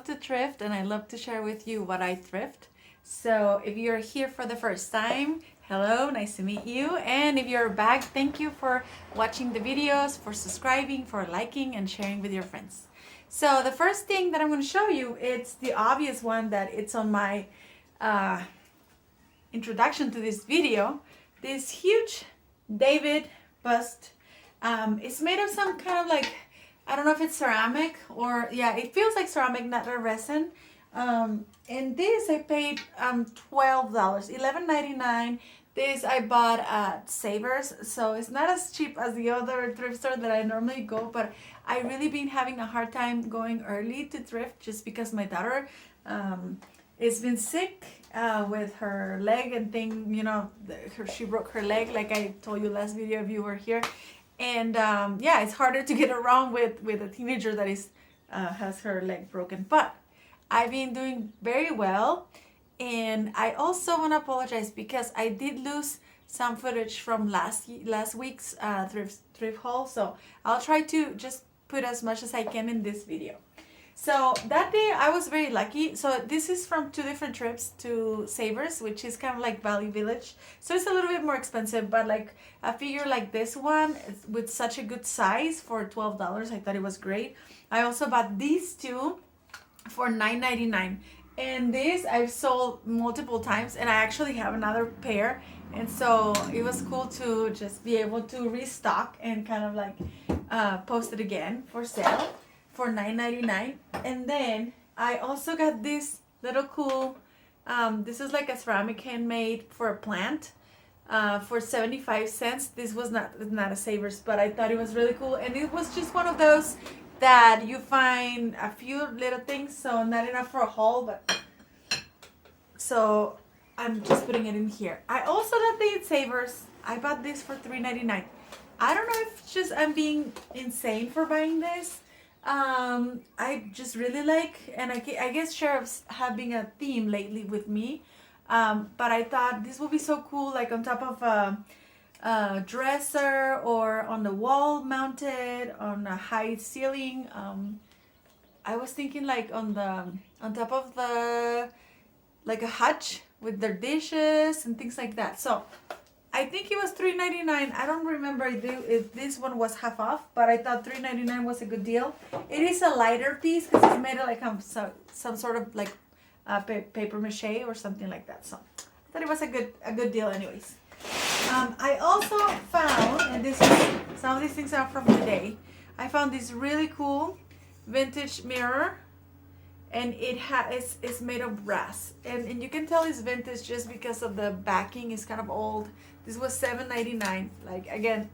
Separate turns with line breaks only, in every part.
to thrift and I love to share with you what I thrift. So if you're here for the first time, hello, nice to meet you. And if you're back, thank you for watching the videos, for subscribing, for liking and sharing with your friends. So the first thing that I'm going to show you, it's the obvious one that it's on my introduction to this video. This huge David bust. It's made of some kind of like, I don't know if it's ceramic or, yeah, it feels like ceramic, not a resin. And this I paid $12, $11.99. This I bought at Savers, so it's not as cheap as the other thrift store that I normally go, but I really been having a hard time going early to thrift just because my daughter has been sick with her leg and thing, you know, she broke her leg like I told you last video if you were here. And yeah, it's harder to get around with a teenager that is has her leg broken, but I've been doing very well. And I also want to apologize because I did lose some footage from last week's thrift haul. So I'll try to just put as much as I can in this video. So that day I was very lucky. So this is from two different trips to Savers, which is kind of like Valley Village. So it's a little bit more expensive, but like a figure like this one with such a good size for $12, I thought it was great. I also bought these two for $9.99. And this I've sold multiple times and I actually have another pair. And so it was cool to just be able to restock and kind of like post it again for sale for $9.99. And then I also got this little cool, this is like a ceramic handmade for a plant for 75 cents. This was not a Savers, but I thought it was really cool. And it was just one of those that you find a few little things, so not enough for a haul, but so I'm just putting it in here. I also got the Savers. I bought this for $3.99. I don't know if just I'm being insane for buying this. I just really like, and I guess sheriffs have been a theme lately with me, but I thought this would be so cool, like on top of a dresser or on the wall mounted on a high ceiling. I was thinking like on top of the like a hutch with their dishes and things like that. So I think it was $3.99. I don't remember if this one was half off, but I thought $3.99 was a good deal. It is a lighter piece because it's made of like some sort of like paper mache or something like that. So I thought it was a good deal anyways. I also found, and some of these things are from today, I found this really cool vintage mirror, and it's made of brass, and you can tell it's vintage just because of the backing is kind of old. This was $7.99. Like again,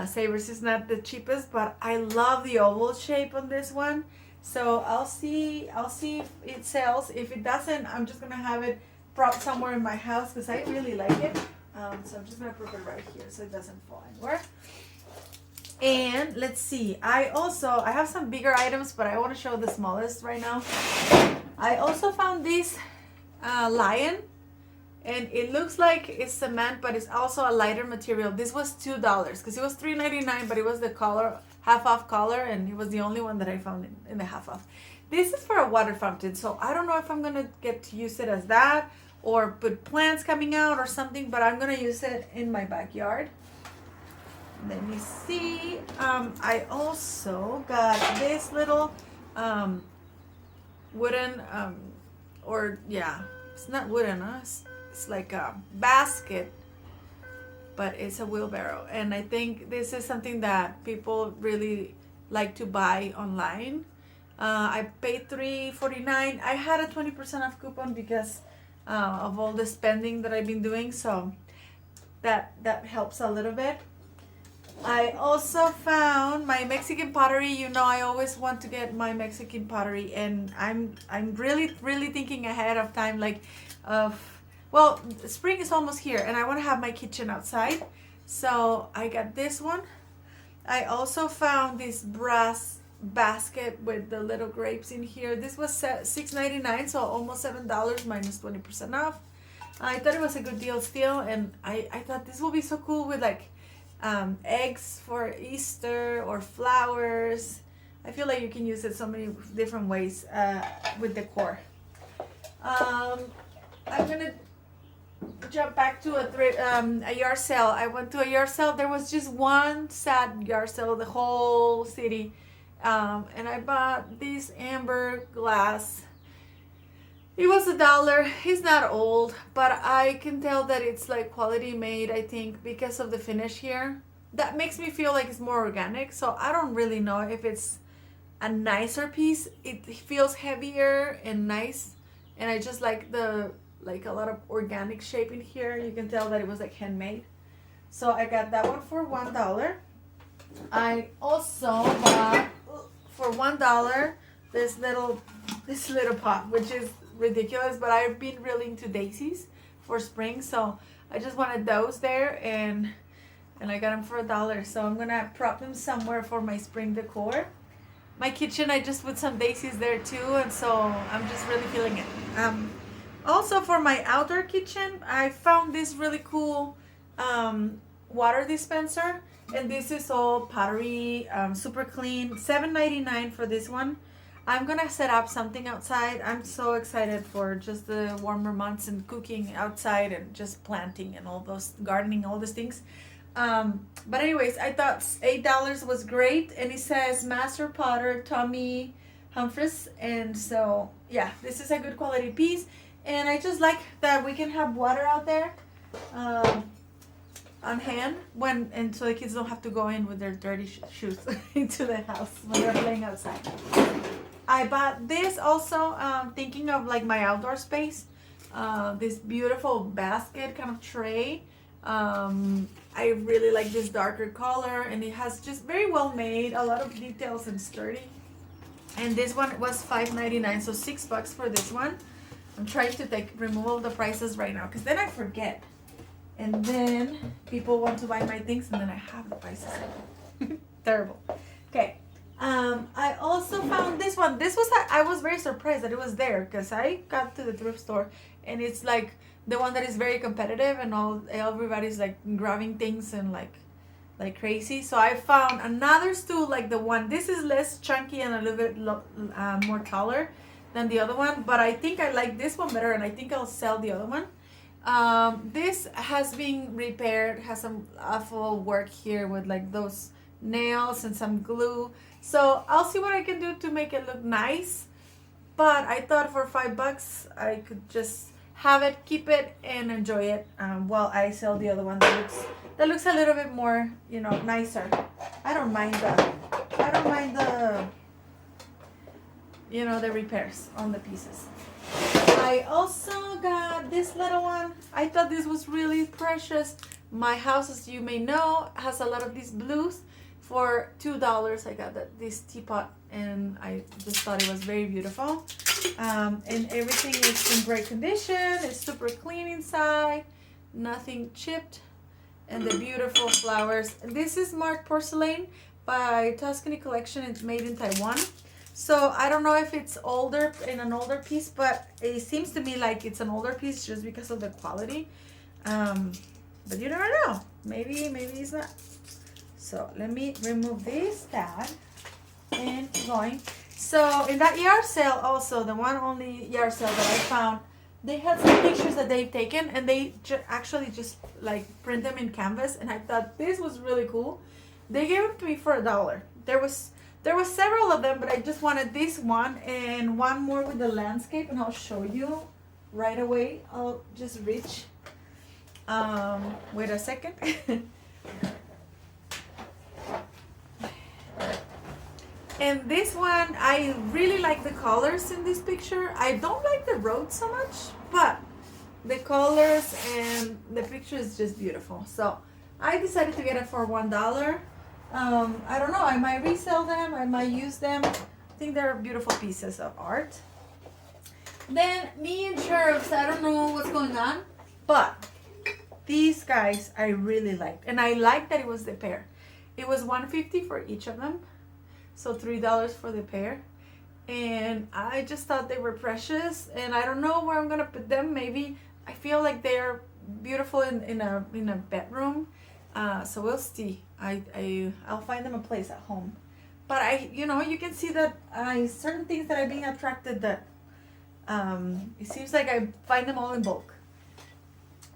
Savers is not the cheapest, but I love the oval shape on this one. So I'll see if it sells. If it doesn't, I'm just gonna have it propped somewhere in my house because I really like it. So I'm just going to put it right here so it doesn't fall anywhere. And let's see. I have some bigger items, but I want to show the smallest right now. I also found this lion. And it looks like it's cement, but it's also a lighter material. This was $2 because it was $3.99, but it was the color, half off color. And it was the only one that I found in the half off. This is for a water fountain. So I don't know if I'm going to get to use it as that, or put plants coming out or something, but I'm gonna use it in my backyard. Let me see. I also got this little wooden, or yeah, it's not wooden, huh? It's like a basket, but it's a wheelbarrow. And I think this is something that people really like to buy online. I paid $3.49. I had a 20% off coupon because of all the spending that I've been doing, so that helps a little bit. I also found my Mexican pottery. You know, I always want to get my Mexican pottery, and I'm really thinking ahead of time, like well, spring is almost here and I want to have my kitchen outside, so I got this one. I also found this brass basket with the little grapes in here. This was $6.99, so almost $7 minus 20% off. I thought it was a good deal still, and I thought this will be so cool with like eggs for Easter or flowers. I feel like you can use it so many different ways with decor. I'm gonna jump back to a yard sale. I went to a yard sale. There was just one sad yard sale, the whole city. And I bought this amber glass. It was $1. It's not old, but I can tell that it's like quality made, I think, because of the finish here. That makes me feel like it's more organic. So I don't really know if it's a nicer piece. It feels heavier and nice. And I just like a lot of organic shape in here. You can tell that it was like handmade. So I got that one for $1. I also bought for $1 this little pot, which is ridiculous, but I've been really into daisies for spring, so I just wanted those there, and I got them for $1. So I'm gonna prop them somewhere for my spring decor. My kitchen, I just put some daisies there too, and so I'm just really feeling it. Also for my outdoor kitchen, I found this really cool water dispenser, and this is all Pottery, super clean. $7.99 for this one. I'm gonna set up something outside. I'm so excited for just the warmer months and cooking outside and just planting and all those gardening, all those things. But anyways, I thought $8 was great, and it says Master Potter Tommy Humphreys, and so yeah, this is a good quality piece, and I just like that we can have water out there on hand and so the kids don't have to go in with their dirty shoes into the house when they're playing outside. I bought this also thinking of like my outdoor space, this beautiful basket kind of tray. I really like this darker color, and it has just very well made, a lot of details and sturdy. And this one was $5.99, so $6 for this one. I'm trying to remove all the prices right now, because then I forget. And then people want to buy my things, and then I have the prices. Terrible. Okay. I also found this one. I was very surprised that it was there, because I got to the thrift store, and it's like the one that is very competitive, and everybody's like grabbing things and like crazy. So I found another stool like the one. This is less chunky and a little bit more taller than the other one, but I think I like this one better, and I think I'll sell the other one. This has been repaired, has some awful work here with like those nails and some glue. So I'll see what I can do to make it look nice. But I thought for $5 I could just have it, keep it, and enjoy it while I sell the other one that looks a little bit more, nicer. I don't mind the the repairs on the pieces. I also got this little one. I thought this was really precious. My house, as you may know, has a lot of these blues. For $2, I got this teapot, and I just thought it was very beautiful. And everything is in great condition. It's super clean inside, nothing chipped, and the beautiful flowers. This is marked porcelain by Tuscany Collection. It's made in Taiwan. So I don't know if it's an older piece, but it seems to me like it's an older piece just because of the quality. But you never know. Maybe it's not. So let me remove this tag and keep going. So in that yard sale also, the one only yard sale that I found, they had some pictures that they've taken, and they actually just like print them in canvas, and I thought this was really cool. They gave them to me for $1. There was several of them, but I just wanted this one and one more with the landscape, and I'll show you right away. I'll just reach. Wait a second. And this one, I really like the colors in this picture. I don't like the road so much, but the colors and the picture is just beautiful. So I decided to get it for $1. I don't know, I might resell them, I might use them. I think they're beautiful pieces of art. Then me and cherubs, I don't know what's going on, but these guys I really liked. And I liked that it was the pair. It was $1.50 for each of them. So $3 for the pair. And I just thought they were precious, and I don't know where I'm gonna put them. Maybe I feel like they're beautiful in a bedroom. So we'll see. I'll find them a place at home. but you can see that certain things that I'm being attracted that it seems like I find them all in bulk.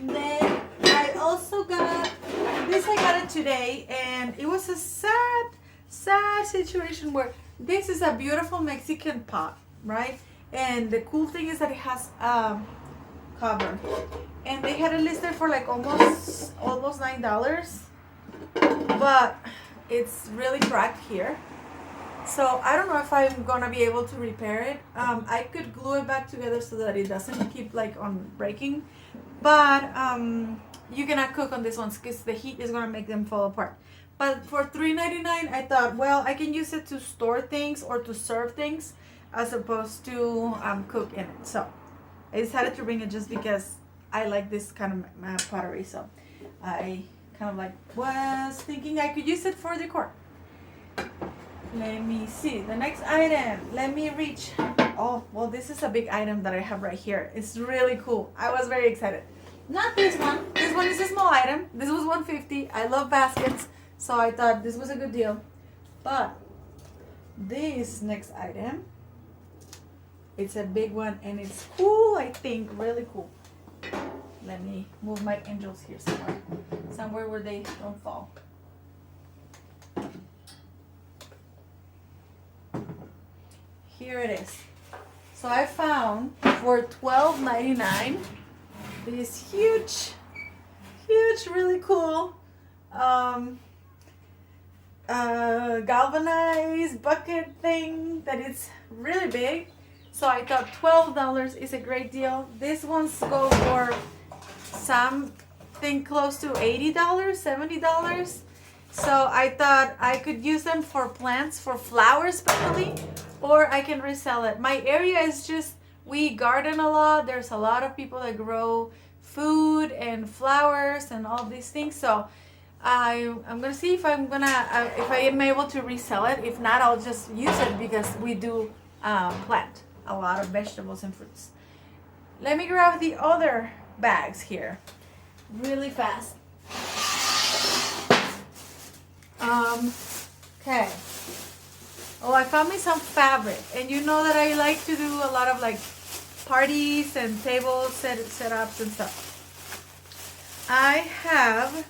Then I also got this. I got it today, and it was a sad situation where this is a beautiful Mexican pot, right? And the cool thing is that it has cover, and they had it listed for like almost $9, but it's really cracked here. So I don't know if I'm gonna be able to repair it. I could glue it back together so that it doesn't keep like on breaking. But you cannot cook on this one because the heat is gonna make them fall apart. But for $3.99, I thought, well, I can use it to store things or to serve things as opposed to cook in it. So I decided to bring it just because I like this kind of pottery. So I kind of like was thinking I could use it for decor. Let me see the next item. Let me reach. Oh, well, this is a big item that I have right here. It's really cool. I was very excited. Not this one. This one is a small item. This was $150. I love baskets, so I thought this was a good deal. But this next item, it's a big one and it's cool. I think really cool. Let me move my angels here somewhere where they don't fall. Here it is. So I found for $12.99 this huge, really cool galvanized bucket thing that is really big. So I thought $12 is a great deal. These ones go for something close to $80, $70. So I thought I could use them for plants, for flowers especially, or I can resell it. My area is just, we garden a lot. There's a lot of people that grow food and flowers and all these things. So I'm gonna see if I am able to resell it. If not, I'll just use it because we do plant a lot of vegetables and fruits. Let me grab the other bags here really fast. Okay. Oh, I found me some fabric, and you know that I like to do a lot of like parties and table setups and stuff. I have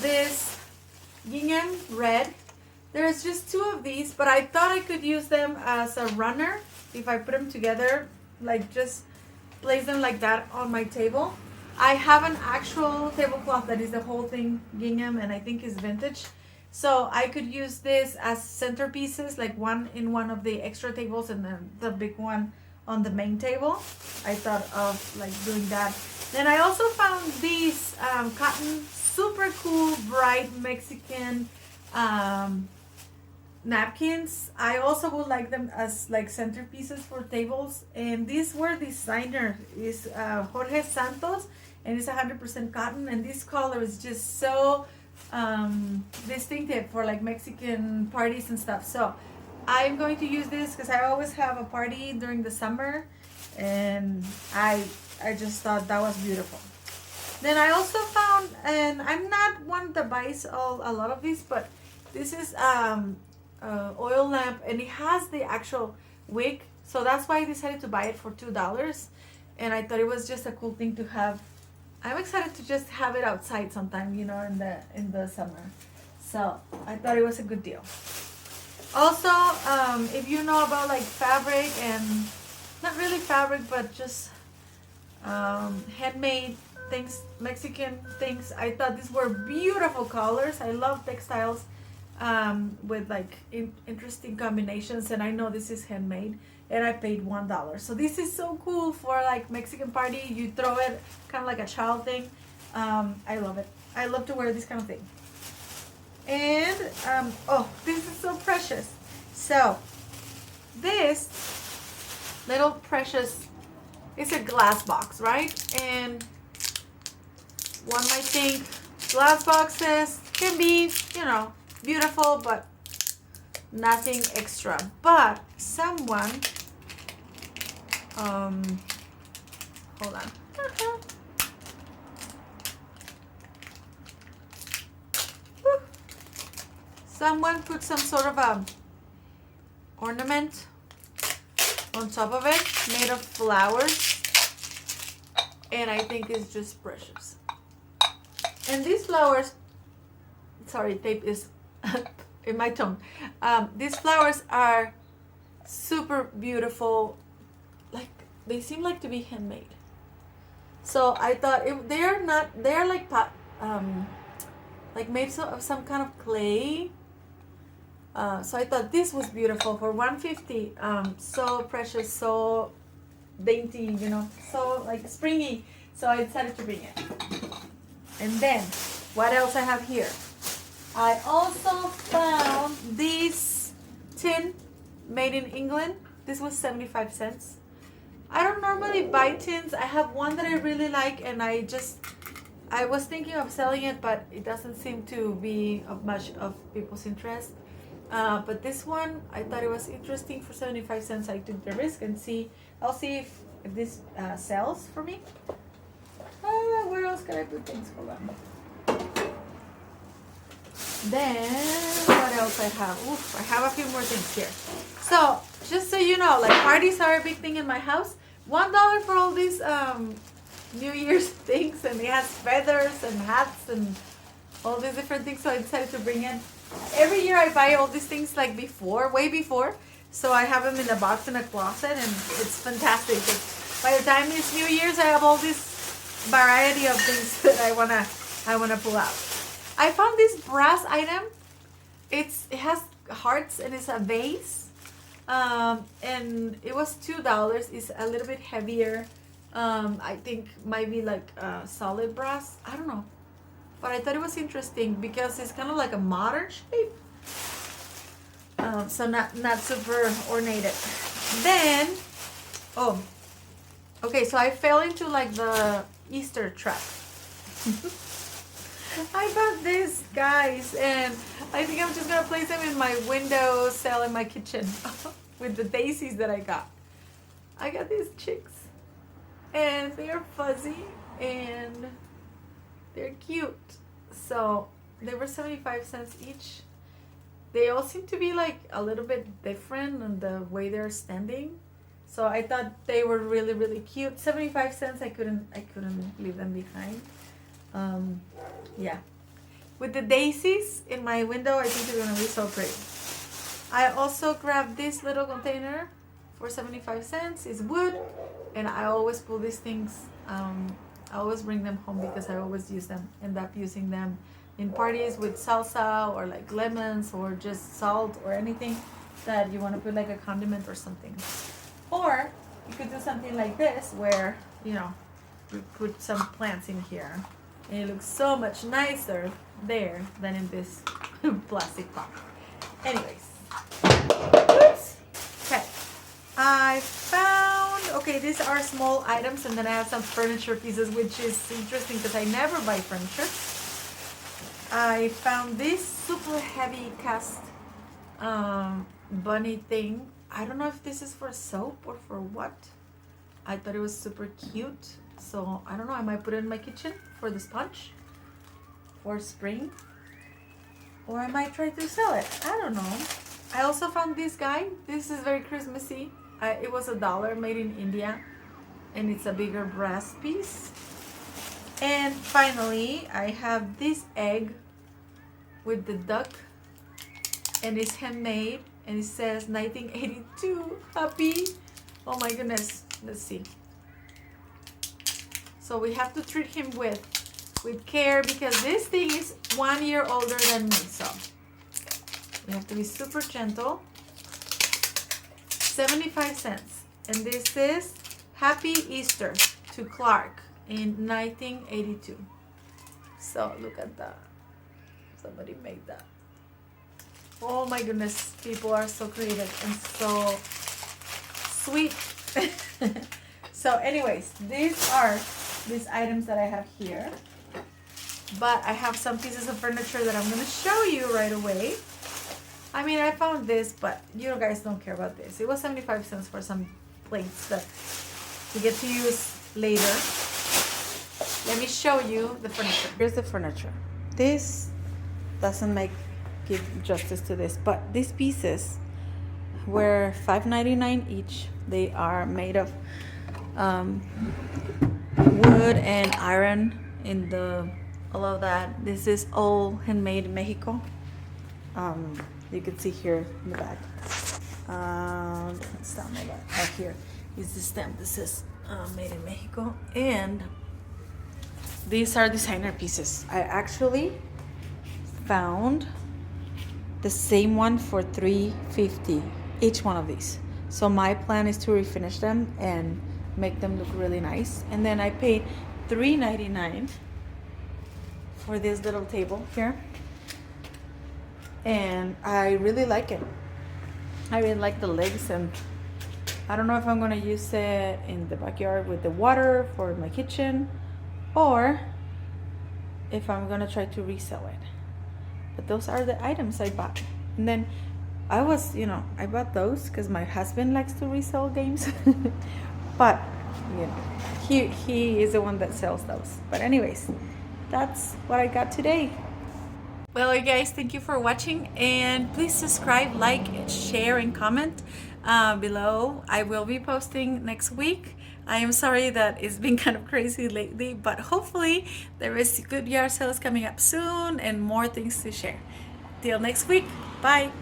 this gingham red. There's just two of these, but I thought I could use them as a runner if I put them together, like just place them like that on my table. I have an actual tablecloth that is the whole thing gingham, and I think is vintage. So I could use this as centerpieces, like one in one of the extra tables and then the big one on the main table. I thought of like doing that. Then I also found these cotton, super cool, bright Mexican napkins. I also would like them as like centerpieces for tables. And these were designer is Jorge Santos, and it's 100% cotton. And this color is just so distinctive for like Mexican parties and stuff. So I'm going to use this because I always have a party during the summer, and I just thought that was beautiful. Then I also found, and I'm not one that buys a lot of these, but this is oil lamp, and it has the actual wick, so that's why I decided to buy it for $2. And I thought it was just a cool thing to have. I'm excited to just have it outside sometime, you know, in the summer. So I thought it was a good deal. Also, if you know about like fabric, and not really fabric, but just handmade things, Mexican things, I thought these were beautiful colors. I love textiles with like interesting combinations, and I know this is handmade, and I paid $1. So this is so cool for like Mexican party. You throw it kind of like a child thing. I love it. I love to wear this kind of thing. And oh, this is so precious. So this little precious, it's a glass box, right? And one might think glass boxes can be, you know, beautiful, but nothing extra. But someone hold on. someone put some sort of a ornament on top of it made of flowers, and I think it's just precious. And these flowers, sorry, tape is in my tongue. These flowers are super beautiful. Like, they seem like to be handmade. So I thought they are not. They are like like made of some kind of clay. So I thought this was beautiful for $150. So precious, so dainty, you know, so like springy. So I decided to bring it. And then, what else I have here? I also found this tin made in England. This was 75 cents. I don't normally buy tins. I have one that I really like, and I was thinking of selling it, but it doesn't seem to be of much of people's interest. But this one, I thought it was interesting. For 75 cents, I took the risk and I'll see if this sells for me. Where else can I put things? Hold on. Then, what else I have? Oof, I have a few more things here. So, just so you know, like, parties are a big thing in my house. $1 for all these New Year's things, and it has feathers and hats and all these different things. So I decided to bring in. Every year I buy all these things like before, way before. So I have them in a box in a closet, and it's fantastic. By the time it's New Year's, I have all this variety of things that I wanna pull out. I found this brass item. It has hearts and it's a vase. And it was $2. It's a little bit heavier. I think might be like solid brass. I don't know. But I thought it was interesting because it's kind of like a modern shape. So not super ornated. Then, okay, so I fell into like the Easter trap. I found this, guys, and I think I'm just gonna place them in my windowsill in my kitchen with the daisies that I got. I got these chicks, and they're fuzzy and they're cute. So they were 75 cents each. They all seem to be like a little bit different in the way they're standing. So I thought they were really, really cute. 75 cents. I couldn't leave them behind. Yeah. With the daisies in my window, I think they're gonna be so pretty. I also grabbed this little container for 75 cents. It's wood, and I always pull these things. I always bring them home because I always end up using them in parties with salsa or like lemons or just salt or anything that you want to put like a condiment or something. Or you could do something like this where, you know, you put some plants in here and it looks so much nicer there than in this plastic pot. Anyways, oops. Okay, I found, okay, these are small items, and then I have some furniture pieces, which is interesting because I never buy furniture. I found this super heavy cast bunny thing. I don't know if this is for soap or for what. I thought it was super cute. So I don't know, I might put it in my kitchen for the sponge for spring. Or I might try to sell it. I don't know. I also found this guy. This is very Christmassy. It was $1, made in India. And it's a bigger brass piece. And finally, I have this egg with the duck. And it's handmade. And it says 1982. Happy. Oh my goodness. Let's see. So we have to treat him with care because this thing is 1 year older than me. So we have to be super gentle. 75 cents. And this is Happy Easter to Clark in 1982. So look at that. Somebody made that. Oh my goodness. People are so creative and so sweet. So anyways, these are these items that I have here. But I have some pieces of furniture that I'm going to show you right away. I mean, I found this, but you guys don't care about this. It was 75 cents for some plates that you get to use later. Let me show you the furniture. Here's the furniture. This doesn't make give justice to this. But these pieces were $5.99 each. They are made of wood and iron in the all of that. This is all handmade in Mexico. You can see here in the back. It's down the back. Out here is the stamp that says made in Mexico. And these are designer pieces. I actually found the same one for $3.50 each one of these. So my plan is to refinish them and make them look really nice. And then I paid $3.99 for this little table here, and I really like it. I really like the legs, and I don't know if I'm gonna use it in the backyard with the water for my kitchen, or if I'm gonna try to resell it. But those are the items I bought. And then I bought those because my husband likes to resell games. But he is the one that sells those. But anyways, that's what I got today. Well, you guys, thank you for watching, and please subscribe, like, share, and comment below. I will be posting next week. I am sorry that it's been kind of crazy lately, but hopefully there is good yard sales coming up soon and more things to share. Till next week, bye.